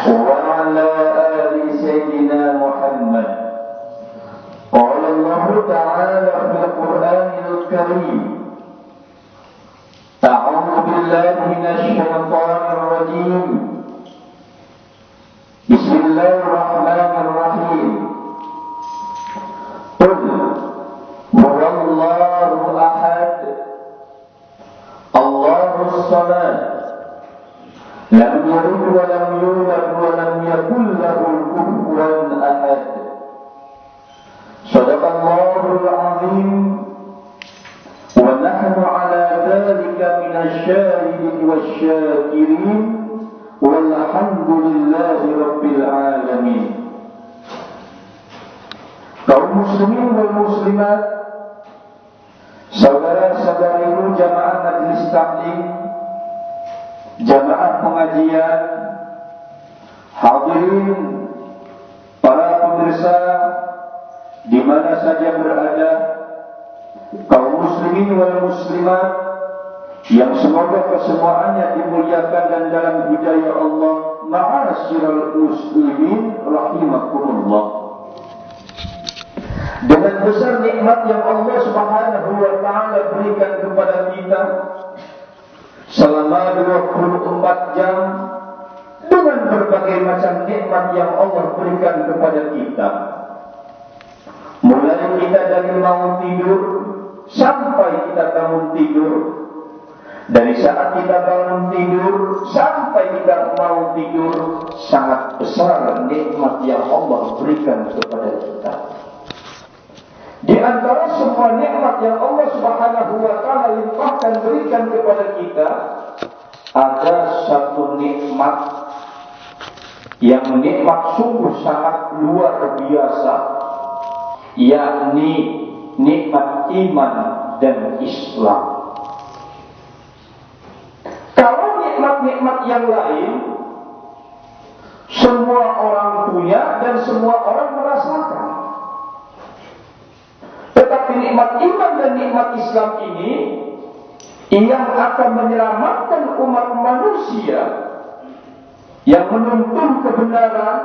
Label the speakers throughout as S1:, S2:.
S1: وعلى آل سيدنا محمد. قال الله تعالى في القرآن الكريم: أعوذ بالله من الشيطان الرجيم. بسم الله الرحمن الرحيم. قل هو الله أحد الله الصمد لم يلد ولم يولد ولم يكن له كفوا أحد. صدق الله العظيم. ونحن على ذلك من الشاهدين والشاكرين والحمد لله رب العالمين. Kaum muslimin wal muslimat, saudara-saudariku jamaah majelis taklim, jamaah pengajian, hadirin, para pemirsa di mana saja berada, kaum muslimin wal muslimat yang semoga kesemuanya dimuliakan dan dalam hidayah Allah. Ma'asyiral muslimin rahimakumullah. Dengan besar nikmat yang Allah Subhanahu wa taala berikan kepada kita selama 24 jam, dengan berbagai macam nikmat yang Allah berikan kepada kita. Mulai kita dari mau tidur sampai kita bangun tidur, dari saat kita bangun tidur sampai kita mau tidur, sangat besar nikmat yang Allah berikan kepada kita. Di antara semua nikmat yang Allah Subhanahu wa taala limpahkan berikan kepada kita, ada satu nikmat yang nikmat sungguh sangat luar biasa, yakni nikmat iman dan Islam. Kalau nikmat-nikmat yang lain semua orang punya dan semua orang merasakan, tetapi nikmat iman dan nikmat Islam ini yang akan menyelamatkan umat manusia, yang menuntun kebenaran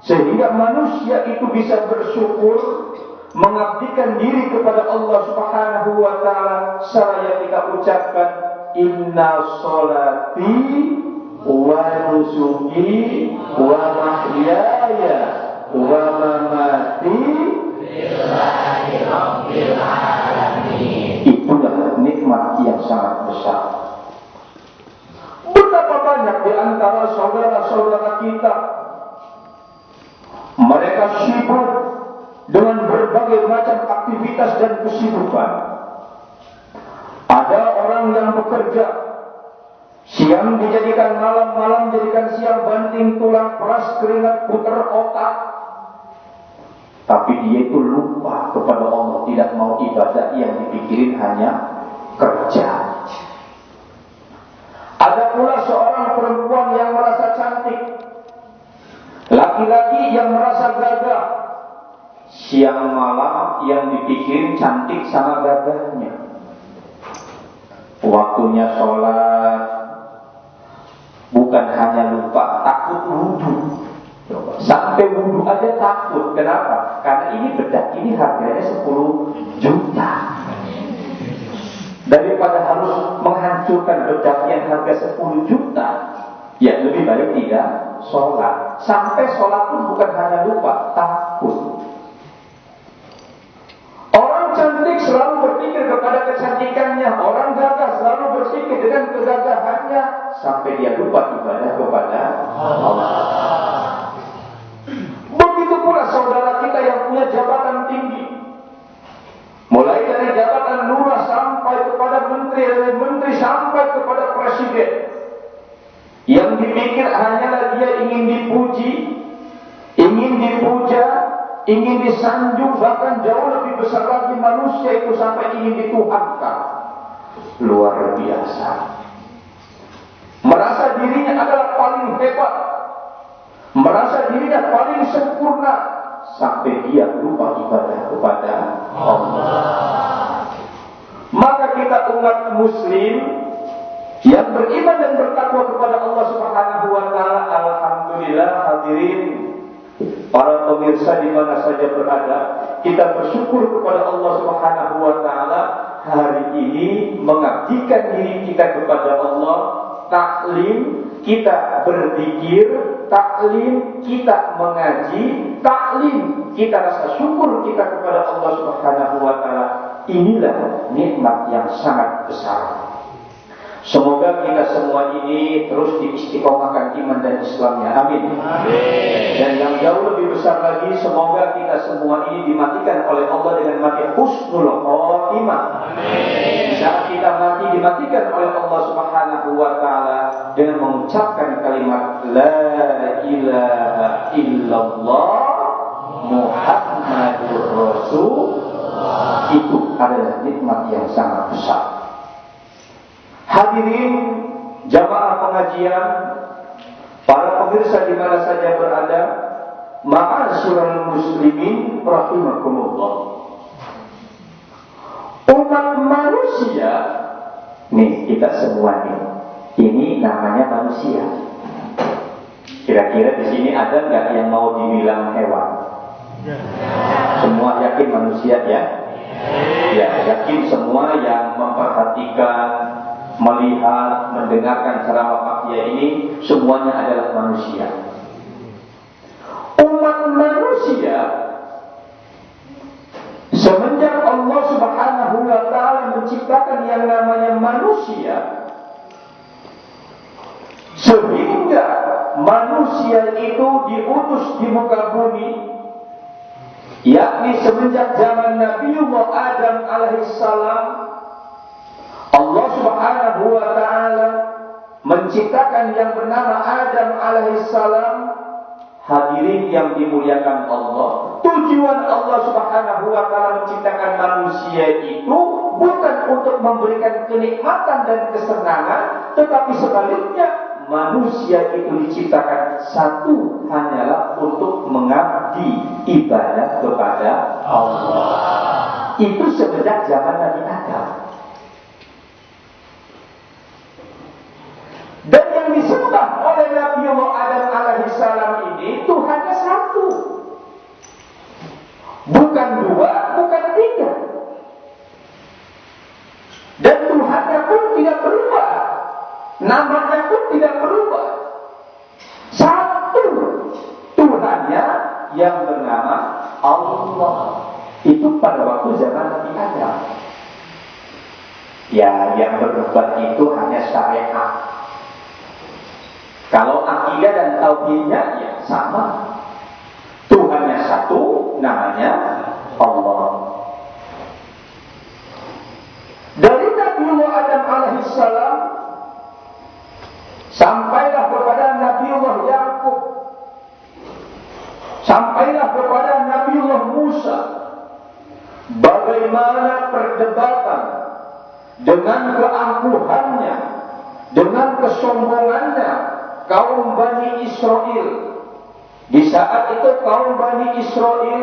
S1: sehingga manusia itu bisa bersyukur, mengabdikan diri kepada Allah Subhanahu wa taala. Saya kita ucapkan inna sholati wa nusuki wa mahyaya wa mamati lillahi rabbil alamin. Itulah nikmat yang sangat besar. Betapa banyak di antara saudara-saudara kita, mereka sibuk dengan berbagai macam aktivitas dan kesibukan. Ada orang yang bekerja, siang dijadikan malam, malam dijadikan siang, banting tulang, peras keringat, putar otak. Tapi dia itu lupa kepada Allah, tidak mau ibadah, yang dipikirin hanya kerja. Ada pula seorang perempuan yang merasa cantik, laki-laki yang merasa gagah, siang malam yang dipikirin cantik sama gagahnya. Waktunya sholat, bukan hanya lupa, takut wudhu. Sampai wudhu aja takut. Kenapa? Karena ini bedak ini harganya 10 juta. Daripada harus menghancurkan bedak yang harga 10 juta, ya lebih baik tidak sholat. Sampai sholat pun bukan hanya lupa, takut. Orang cantik selalu berpikir kepada kecantikannya, orang gagah selalu berpikir dengan kegagahannya, sampai dia lupa ibadah kepada Allah. Begitu pula saudara kita yang punya jabatan tinggi, mulai dari jabatan lurah sampai kepada menteri, dari menteri sampai kepada presiden, yang dipikir hanyalah dia ingin dipuji, ingin dipuja, ingin disanjung, bahkan jauh lebih besar lagi manusia itu sampai ingin dituhankan. Luar biasa. Merasa dirinya adalah paling hebat, merasa dirinya paling sempurna, sampai dia lupa ibadah kepada Allah. Maka kita umat muslim yang beriman dan bertakwa kepada Allah Subhanahu wa taala, alhamdulillah pemirsa di mana saja berada, kita bersyukur kepada Allah Subhanahu wa taala hari ini mengabdikan diri kita kepada Allah, taklim kita berzikir, taklim kita mengaji, taklim kita rasa syukur kita kepada Allah Subhanahu wa taala. Inilah nikmat yang sangat besar. Semoga kita semua ini terus diistiqomahkan iman dan Islamnya. Amin. Dan yang jauh lebih besar lagi, semoga kita semua ini dimatikan oleh Allah dengan mati husnul khotimah. Saat kita mati dimatikan oleh Allah Subhanahu wa taala dengan mengucapkan kalimat la ilaha illallah Muhammadur Rasul. Itu adalah nikmat yang sangat besar. Hadirin jamaah pengajian, para pemirsa di mana saja berada, ma'asyiral muslimin rahimakumullah. Umat manusia, nih kita semua nih, ini namanya manusia. Kira-kira di sini ada nggak yang mau dibilang hewan? Semua yakin manusia ya? Ya, yakin semua yang memperhatikan, melihat, mendengarkan ceramah Pak Kiai ini semuanya adalah manusia. Umat manusia semenjak Allah Subhanahu wa taala menciptakan yang namanya manusia, sehingga manusia itu diutus di muka bumi, yakni semenjak zaman Nabiullah Adam alaihissalam. Allah Subhanahu wa taala menciptakan yang bernama Adam alaihissalam. Hadirin yang dimuliakan Allah, tujuan Allah Subhanahu wa taala menciptakan manusia itu bukan untuk memberikan kenikmatan dan kesenangan, tetapi sebaliknya manusia itu diciptakan satu hanyalah untuk mengabdi ibadah kepada Allah. Itu semenjak zaman Nabi Adam. Dan yang disembah oleh Nabiullah Adam alaihissalam ini Tuhannya satu, bukan dua, bukan tiga. Dan Tuhannya pun tidak berubah, namanya pun tidak berubah. Satu Tuhannya yang bernama Allah. Itu pada waktu zaman Nabi Adam. Ya, yang berubah itu hanya syariat. Kalau akidah dan tauhidnya ya sama. Tuhannya satu, namanya Allah. Dari Nabiullah Adam alaihissalam sampailah kepada Nabiullah Yakub, sampailah kepada Nabiullah Musa. Bagaimana perdebatan dengan keangkuhannya, dengan kesombongannya kaum Bani Israel. Di saat itu kaum Bani Israel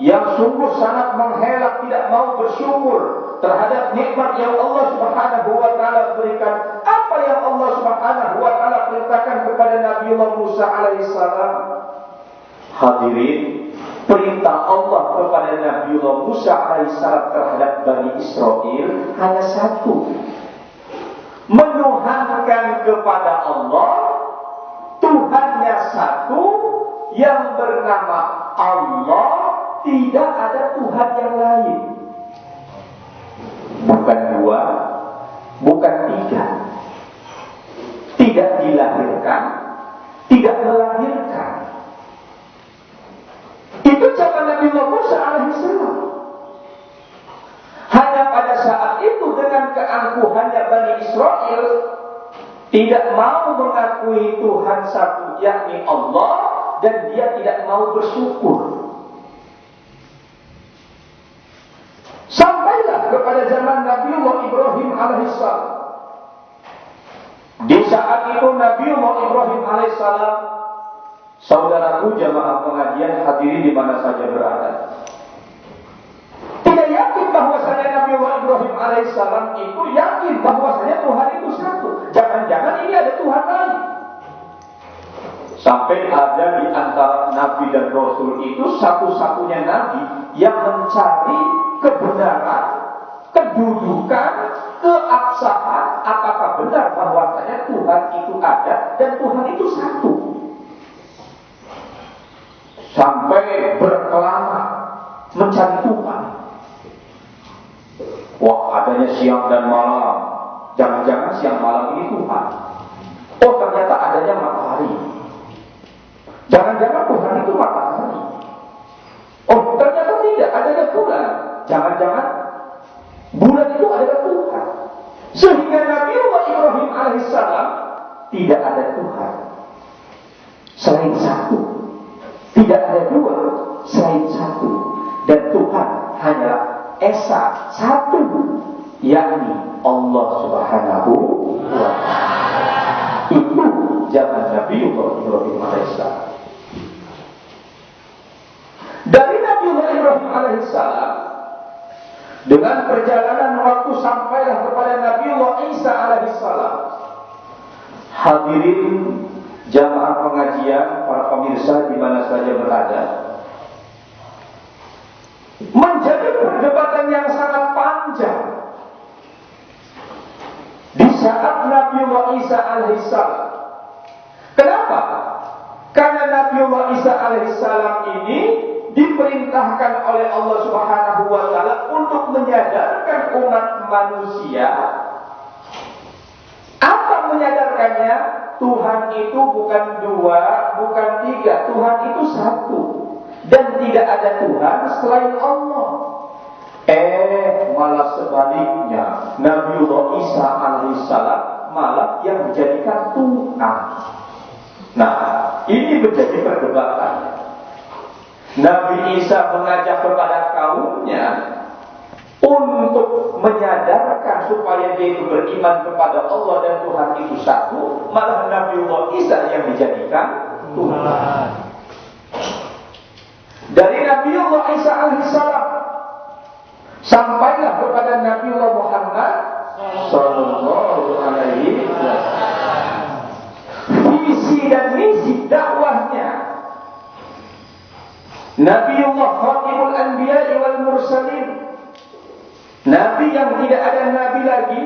S1: yang sungguh sangat menghelak, tidak mau bersyukur terhadap nikmat yang Allah Subhanahu wa taala berikan. Apa yang Allah Subhanahu wa taala perintahkan kepada Nabiullah Musa alaihissalam? Hadirin, perintah Allah kepada Nabiullah Musa alaihissalam terhadap Bani Israel hanya satu: menuhankan kepada Allah, Tuhannya satu, yang bernama Allah, tidak ada Tuhan yang lain. Bukan dua, bukan tiga. Tidak dilahirkan, tidak melahirkan. Itu zaman Nabi Musa alaihissalam. Hanya pada saat itu dengan keangkuhannya Bani Israel tidak mau mengakui Tuhan satu, yakni Allah, dan dia tidak mau bersyukur. Sampailah kepada zaman Nabiullah Ibrahim alaihissalam. Di saat itu Nabiullah Ibrahim alaihissalam, saudaraku jamaah pengajian hadirin di mana saja berada, tidak yakin bahwasanya Nabiullah Ibrahim alaihissalam itu yakin bahwasanya Tuhan itu satu. Jangan-jangan ini ada Tuhan lain. Sampai ada di antara Nabi dan Rasul itu satu-satunya Nabi yang mencari kebenaran, kedudukan, keabsahan, apakah benar bahwasanya Tuhan itu ada dan Tuhan itu satu. Sampai berkelana mencari Tuhan. Wah, adanya siang dan malam. Jangan-jangan siang malam ini Tuhan. Oh, ternyata adanya matahari. Jangan-jangan Tuhan itu matahari. Oh, ternyata tidak, adanya bulan. Jangan-jangan bulan itu adalah Tuhan. Sehingga Nabi Ibrahim alaihissalam tidak ada Tuhan selain satu. Tidak ada dua selain satu. Dan Tuhan hanyalah esa satu, yakni Allah Subhanahu wa ta'ala. Itu zaman Nabi Ibrahim alaihissalam. Dari Nabi Ibrahim alaihissalam, dengan perjalanan waktu sampailah kepada Nabi Isa alaihissalam. Hadirin jamaah pengajian, para pemirsa di mana saja berada, menjadi perdebatan yang sangat panjang di saat Nabi Isa alaihissalam. Kenapa? Karena Nabi Isa alaihissalam ini diperintahkan oleh Allah Subhanahu wa ta'ala untuk menyadarkan umat manusia. Apa menyadarkannya? Tuhan itu bukan dua, bukan tiga. Tuhan itu satu. Dan tidak ada Tuhan selain Allah. Malah sebaliknya, Nabi Isa alaihissalam malah yang menjadikan Tuhan. Nah, ini menjadi perdebatan. Nabi Isa mengajak kepada kaumnya untuk menyadarkan supaya dia itu beriman kepada Allah dan Tuhan itu satu. Malah Nabi Isa yang dijadikan Tuhan. Dari Nabi Isa alaihissalam sampailah kepada Nabi Muhammad sallallahu alaihi wasallam visi dan misi dakwahnya. Nabiullah Khatibul Anbiya wal Mursalin, Nabi yang tidak ada Nabi lagi,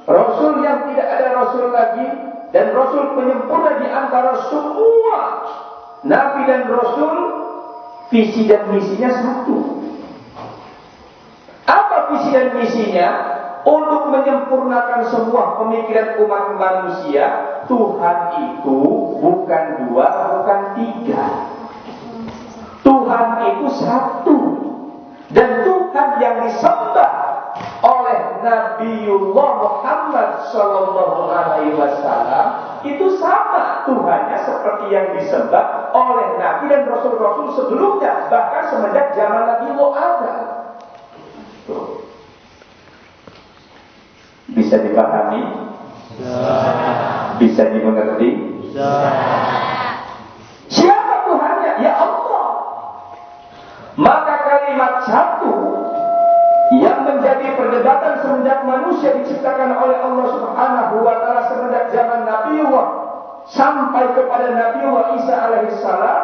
S1: Rasul yang tidak ada Rasul lagi, dan Rasul penyempurna di antara semua Nabi dan Rasul. Visi dan misinya satu. Apa visi dan misinya? Untuk menyempurnakan semua pemikiran umat manusia. Tuhan itu bukan dua, bukan tiga. Tuhan itu satu. Dan Tuhan yang disembah oleh Nabiullah Muhammad sallallahu alaihi wasallam itu sama Tuhannya seperti yang disembah oleh Nabi dan Rasul-Rasul sebelumnya, bahkan semenjak zaman Nabi Adam. Bisa dipahami? Bisa dimengerti? Siapa Tuhannya? Ya Allah. Maka kalimat satu yang menjadi perdebatan semenjak manusia diciptakan oleh Allah Subhanahu wa ta'ala semenjak zaman Nabiullah sampai kepada Nabiullah Isa alaihissalam,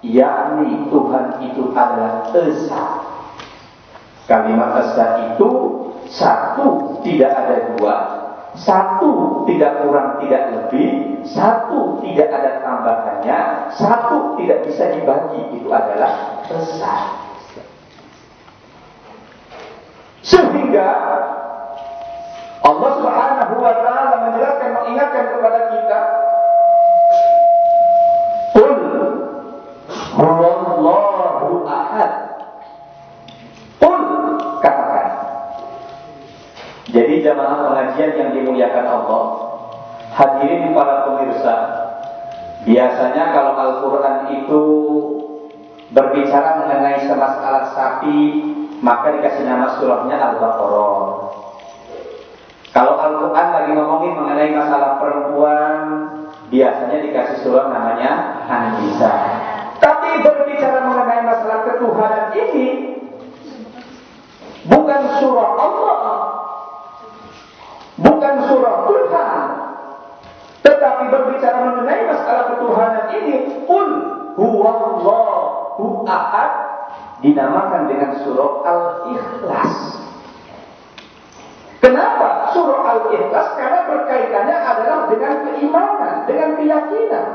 S1: yakni Tuhan itu adalah Esa. Kalimat Esa itu satu, tidak ada dua, satu, tidak kurang, tidak lebih, satu, tidak ada tambahannya, satu, tidak bisa dibagi. Itu adalah Esa. Sehingga Allah Subhanahu wa ta'ala menjelaskan, mengingatkan kepada kita, Qul huwallahu ahad. Qul, katakan. Jadi jamaah pengajian yang dimuliakan Allah, hadirin para pemirsa, biasanya kalau Al-Quran itu berbicara mengenai masalah sapi, maka dikasih nama surahnya Al-Baqarah. Kalau Al-Quran lagi ngomongin mengenai masalah perempuan, biasanya dikasih surah namanya An-Nisa. Tapi berbicara mengenai masalah ketuhanan ini, bukan surah Allah, bukan surah Tuhan, tetapi berbicara mengenai masalah ketuhanan ini Qul huwallahu ahad dinamakan dengan surah Al-Ikhlas. Kenapa surah Al-Ikhlas? Karena berkaitannya adalah dengan keimanan, dengan keyakinan.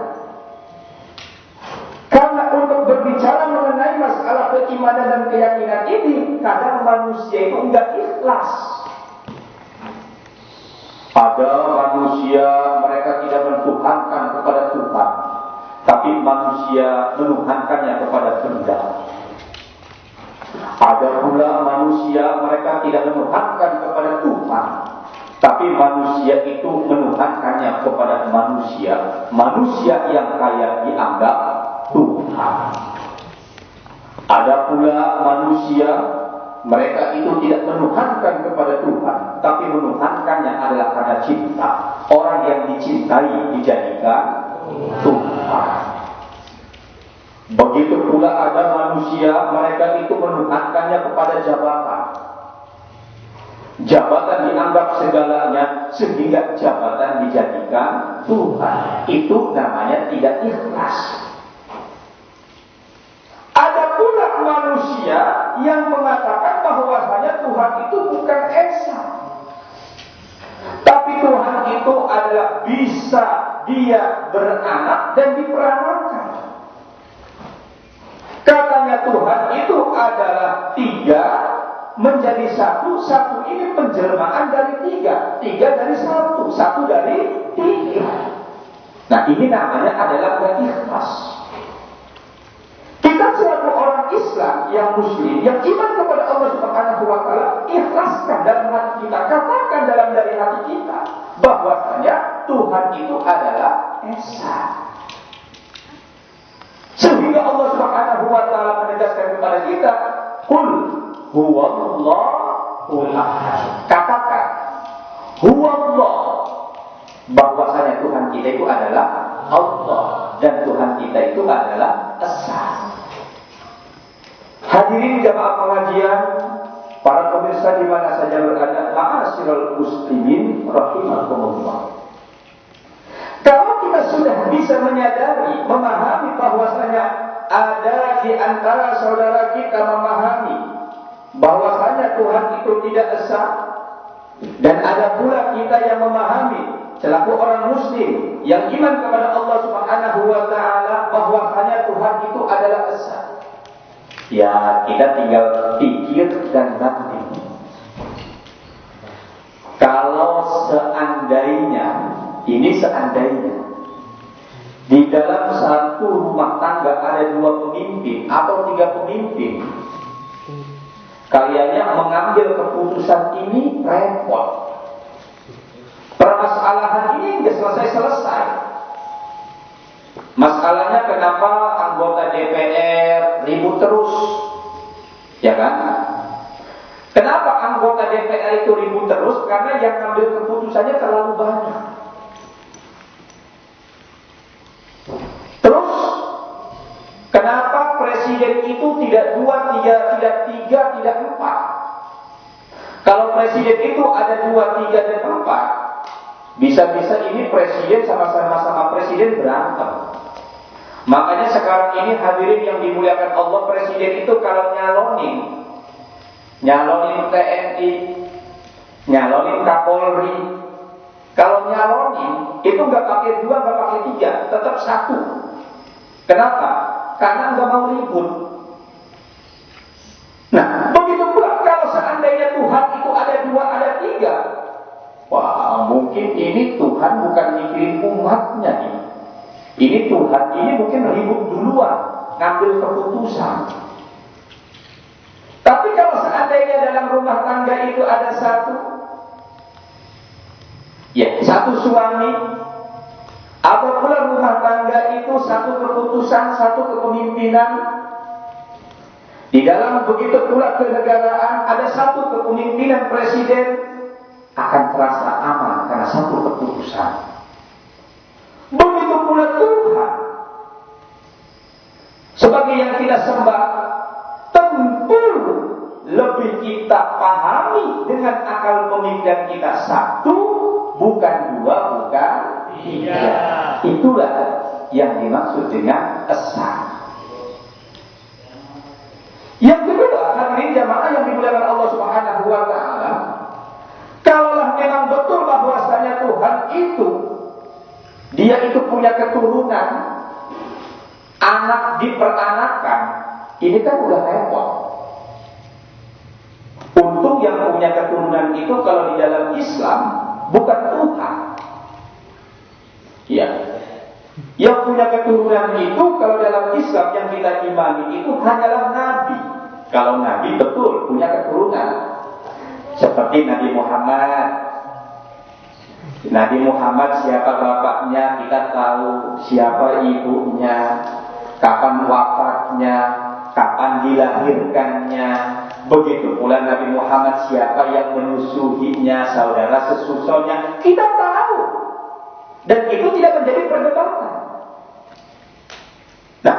S1: Karena untuk berbicara mengenai masalah keimanan dan keyakinan ini, kadang manusia itu enggak ikhlas. Ada manusia mereka tidak menuhankan kepada Tuhan, tapi manusia menuhankannya kepada benda. Ada pula manusia mereka tidak menuhankan kepada Tuhan, tapi manusia itu menuhankannya kepada manusia. Manusia yang kaya dianggap Tuhan. Ada pula manusia mereka itu tidak menuhankan kepada Tuhan, tapi menuhankannya adalah karena cinta. Orang yang dicintai dijadikan Tuhan. Begitu pula ada manusia mereka itu menuhankannya kepada jabatan. Jabatan dianggap segalanya sehingga jabatan dijadikan Tuhan. Itu namanya tidak ikhlas. Ada pula manusia yang mengatakan bahwasanya Tuhan itu bukan esa, tapi Tuhan itu adalah bisa dia beranak dan diperanakkan. Katanya Tuhan itu adalah tiga menjadi satu, satu ini penjelmaan dari tiga, tiga dari satu, satu dari tiga. Nah ini namanya adalah ikhlas. Kita selaku orang Islam yang Muslim, yang iman kepada Allah Subhanahu wa Ta'ala, ikhlaskan dalam hati kita, katakan dalam dari hati kita bahwasanya Tuhan itu adalah esa. Sehingga Allah Subhanahu wa Ta'ala menegaskan kepada kita, Qul huwallahu ahad. Katakan huwallah, bahwasanya Tuhan kita itu adalah Allah dan Tuhan kita itu adalah esa. Hadirin jamaah pengajian, para pemirsa di mana saja berada, ma'asyiral muslimin rahimakumullah. Kalau kita sudah bisa menyadari, memahami bahwasanya ada di antara saudara kita memahami bahwasanya Tuhan itu tidak esa, dan ada pula kita yang memahami selaku orang muslim yang iman kepada Allah Subhanahu wa Ta'ala bahwasanya Tuhan itu adalah esa. Ya, kita tinggal pikir dan banding. Kalau seandainya, ini seandainya di dalam satu rumah tangga ada dua pemimpin atau tiga pemimpin, kayaknya mengambil keputusan ini repot. Permasalahan ini nggak selesai-selesai. Masalahnya kenapa anggota DPR ribut terus, ya kan? Kenapa anggota DPR itu ribut terus? Karena yang ngambil keputusannya terlalu banyak. Terus kenapa presiden itu tidak dua, tidak tiga, tidak empat? Kalau presiden itu ada dua, tiga, dan empat, bisa-bisa ini presiden sama presiden berantem. Makanya sekarang ini hadirin yang dimuliakan Allah, presiden itu kalau nyalonin TNI, nyalonin Kapolri, kalau nyalonin itu nggak pakai dua, nggak pakai tiga, tetap satu. Kenapa? Karena nggak mau ribut. Nah, begitu pula kalau seandainya Tuhan itu ada dua, ada tiga, wah mungkin ini Tuhan bukan mikirin umatnya ini. Ini Tuhan ini mungkin ribut duluan, ngambil keputusan. Tapi kalau seandainya dalam rumah tangga itu ada satu, ya satu suami, atau pula rumah tangga itu satu keputusan, satu kepemimpinan. Di dalam begitu pula kenegaraan ada satu kepemimpinan presiden, akan terasa aman karena satu keputusan. Begitu pula Tuhan, sebagai yang kita sembah, tentu lebih kita pahami dengan akal pemikiran kita satu, bukan dua, bukan tiga. Itulah yang dimaksud dengan esa. Yang kedua, hadirin jamaah yang dimuliakan Allah Subhanahu wa taala, kalaulah memang betul bahwasanya Tuhan itu dia itu punya keturunan, anak diperanakan, ini kan udah repot. Untung yang punya keturunan itu kalau di dalam Islam bukan Tuhan. Ya. Yang punya keturunan itu kalau dalam Islam yang kita imani itu hanyalah Nabi. Kalau Nabi betul punya keturunan, seperti Nabi Muhammad. Nabi Muhammad siapa bapaknya kita tahu, siapa ibunya, kapan wafatnya, kapan dilahirkannya. Begitu pula Nabi Muhammad siapa yang menyusuinya, saudara sesusunya, kita tahu. Dan itu tidak menjadi perdebatan. Nah,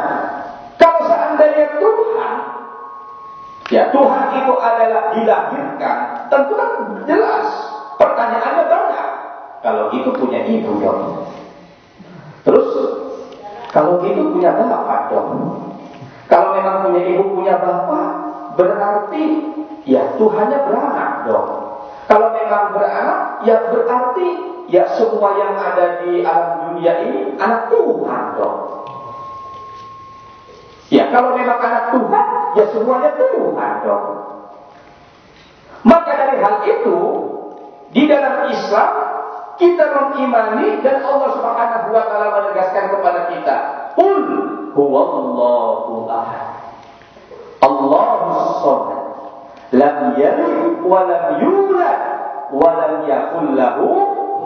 S1: kalau seandainya Tuhan, ya Tuhan itu adalah dilahirkan, tentu kan jelas. Pertanyaannya banyak. Kalau itu punya ibu dong. Terus, kalau itu punya bapak dong. Kalau memang punya ibu punya bapak, berarti ya Tuhannya beranak dong. Kalau memang beranak, ya berarti ya semua yang ada di alam dunia ini anak Tuhan dong. Ya kalau memang anak Tuhan, ya semuanya Tuhan dong. Maka dari hal itu, di dalam Islam kita mengimani dan Allah Subhanahu wa taala menegaskan kepada kita, "Qul huwallahu ahad. Allahus samad. Lam yalid wa lam yulad wa lam yakul lahu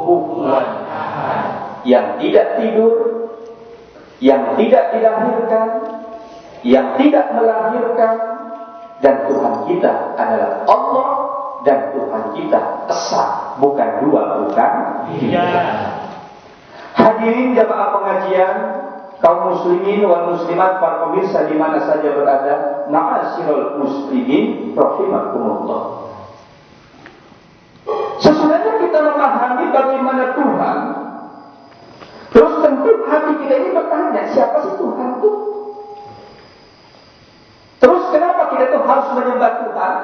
S1: kufuwan ahad." Yang tidak tidur, yang tidak dilahirkan, yang tidak melahirkan, dan Tuhan kita adalah Allah, dan Tuhan kita esa, bukan dua, bukan tiga. Hadirin jamaah pengajian, kaum muslimin wal muslimat, para pemirsa di mana saja berada, ma'asyiral muslimin rahimakumullah. Sesudahnya kita memahami bagaimana Tuhan, terus tentu hati kita ini bertanya, siapa sih Tuhan itu? Terus kenapa kita itu harus menyembah Tuhan?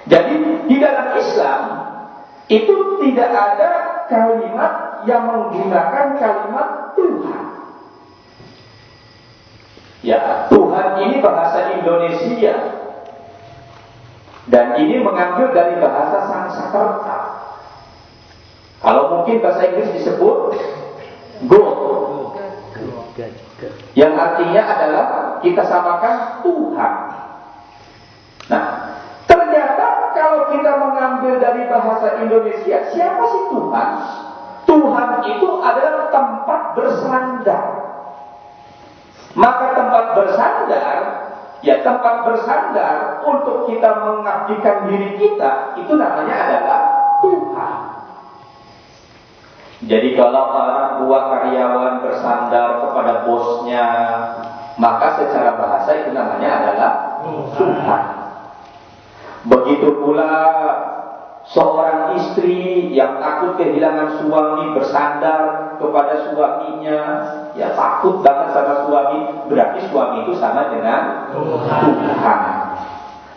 S1: Jadi di dalam Islam itu tidak ada kalimat yang menggunakan kalimat Tuhan. Ya, Tuhan ini bahasa Indonesia, dan ini mengambil dari bahasa Sanskerta. Kalau mungkin bahasa Inggris disebut God, yang artinya adalah kita samakan Tuhan. Nah, ternyata kalau kita mengambil dari bahasa Indonesia, siapa sih Tuhan? Tuhan itu adalah tempat bersandar. Maka tempat bersandar, ya tempat bersandar untuk kita mengabdikan diri kita, itu namanya adalah Tuhan. Jadi kalau anak buah karyawan bersandar kepada bosnya, maka secara bahasa itu namanya adalah Tuhan. Begitu pula seorang istri yang takut kehilangan suami bersandar kepada suaminya, ya takut banget sama suami, berarti suami itu sama dengan Tuhan.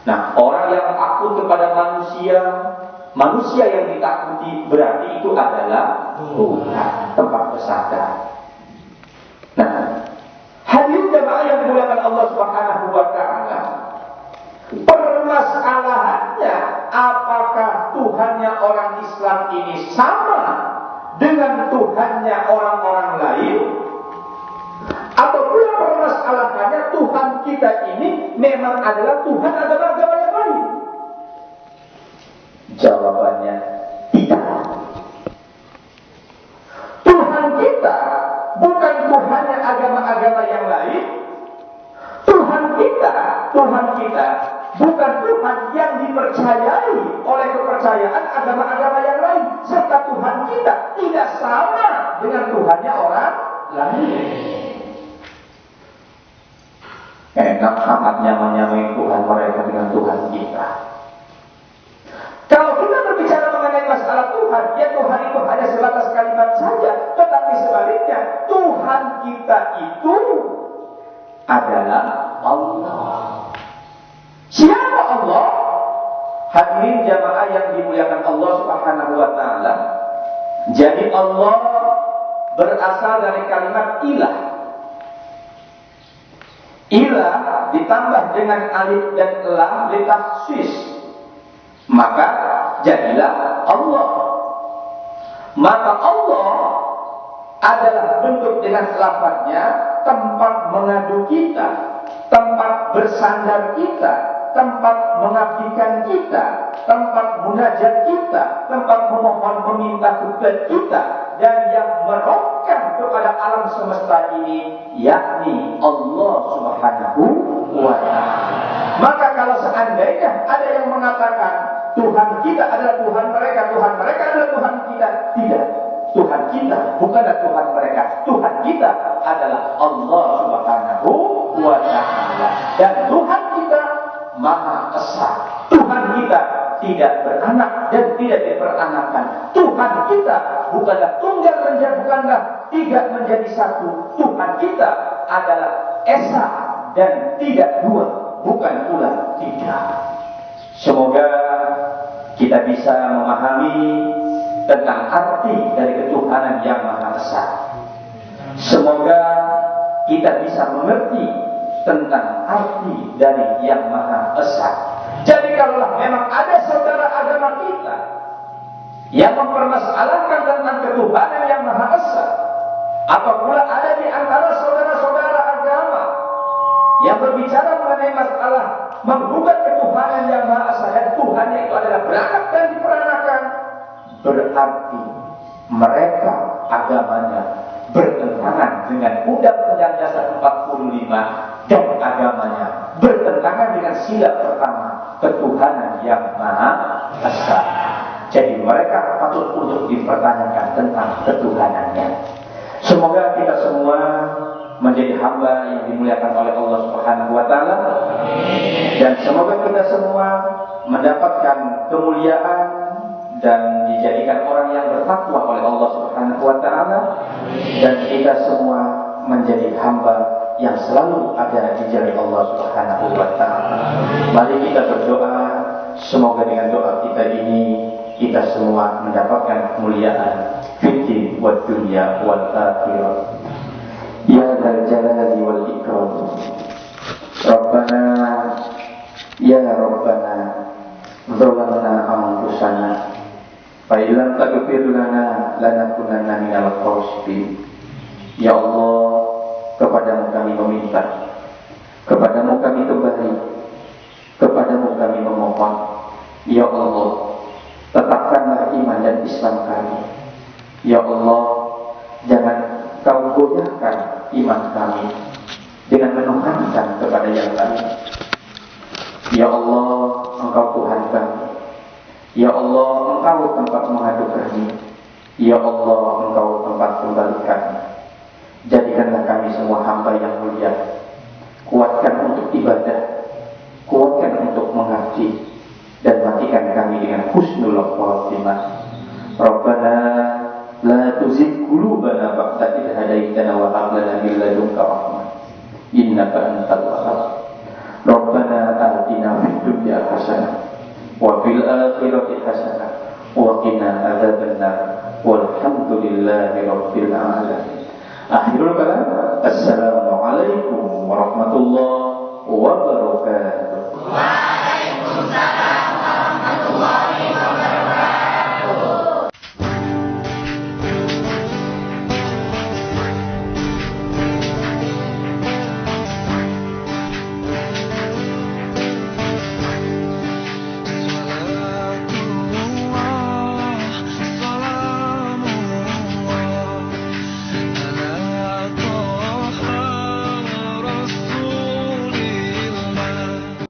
S1: Nah, orang yang takut kepada manusia, manusia yang ditakuti, berarti itu adalah Tuhan, tempat bersandar. Nah, hadirin jemaah yang dimuliakan Allah Subhanahu wa taala, permasalahannya apakah Tuhannya orang Islam ini sama dengan Tuhannya orang-orang lain, atau pula permasalahannya Tuhan kita ini memang adalah Tuhan agama-agama yang lain? Jawabannya tidak. Tuhan kita bukan Tuhannya agama-agama yang lain. Tuhan kita bukan Tuhan yang dipercayai oleh kepercayaan agama-agama yang lain. Serta Tuhan kita tidak sama dengan Tuhannya orang lain. Enak amat nyamai Tuhan mereka dengan Tuhan kita. Kalau kita berbicara mengenai masalah Tuhan, ya Tuhan itu hanya sebatas kalimat saja. Tetapi sebaliknya, Tuhan Tuhan kita itu adalah Allah. Siapa Allah? Hadirin jamaah yang dimuliakan Allah Subhanahu wa taala. Jadi Allah berasal dari kalimat ilah. Ilah ditambah dengan alif dan lam litafsis, maka jadilah Allah. Maka Allah adalah bentuk dengan lafaznya tempat mengadu kita, tempat bersandar kita, tempat mengabdikan kita, tempat munajat kita, tempat memohon meminta kepada kita, dan yang merohkan kepada alam semesta ini yakni Allah Subhanahu wa ta'ala. Maka kalau seandainya ada yang mengatakan Tuhan kita adalah Tuhan mereka adalah Tuhan kita, tidak. Tuhan kita bukanlah Tuhan mereka. Tuhan kita adalah Allah Subhanahu wa ta'ala. Dan Tuhan kita Maha Esa. Tuhan kita tidak beranak dan tidak diperanakan. Tuhan kita bukanlah tunggal menjadi, bukanlah tiga menjadi satu. Tuhan kita adalah Esa dan tidak dua, bukan pula tiga. Semoga kita bisa memahami tentang arti dari ketuhanan yang Maha Esa. Semoga kita bisa mengerti tentang arti dari yang Maha Esa. Jadi kalaulah memang ada saudara agama kita yang mempermasalahkan tentang ketuhanan yang Maha Esa, apabila ada di antara saudara-saudara agama yang berbicara mengenai masalah menggugat ketuhanan yang Maha Esa dan Tuhannya itu adalah beranak dan diperanakan, berarti mereka agamanya bertentangan dengan Undang-Undang Dasar 45 dan agamanya bertentangan dengan sila pertama ketuhanan yang Maha Esa. Jadi mereka patut untuk dipertanyakan tentang ketuhanannya. Semoga kita semua menjadi hamba yang dimuliakan oleh Allah Subhanahu wa taala, dan semoga kita semua mendapatkan kemuliaan dan dijadikan orang yang bertakwa oleh Allah Subhanahu wa taala, dan kita semua menjadi hamba yang selalu ada di jalan Allah Subhanahu wa taala. Mari kita berdoa, semoga dengan doa kita ini kita semua mendapatkan kemuliaan fid wa dunya wal akhirah. Ya dzal jalali wal ikram. Rabbana ya Rabbana zalamna anfusana fa illam taghfir lana lanakunanna minal khasirin. Ya Allah, kepadamu kami meminta, kepadamu kami kembali, kepadamu kami memohon. Ya Allah, tetapkanlah iman dan Islam kami. Ya Allah, jangan kau goyahkan iman kami dengan menuhankan kepada yang lain. Ya Allah, Engkau Tuhan kami. Ya Allah, Engkau tempat mengadu kami. Ya Allah, Engkau tempat kembali kami. Jadikanlah kami semua hamba yang mulia. Kuatkan untuk ibadah, kuatkan untuk mengabdi, dan matikan kami dengan husnul khatimah. Rabbana la tuzigh qulubana ba'da idh hadaitana wa hab lana min ladunka rahmah innaka antal wahhab. Rabbana atina fid dunya hasanah wa fil akhirati hasanah wa qina adzabannar walhamdulillahi rabbil alamin. Akhirul kalam, assalamualaikum warahmatullahi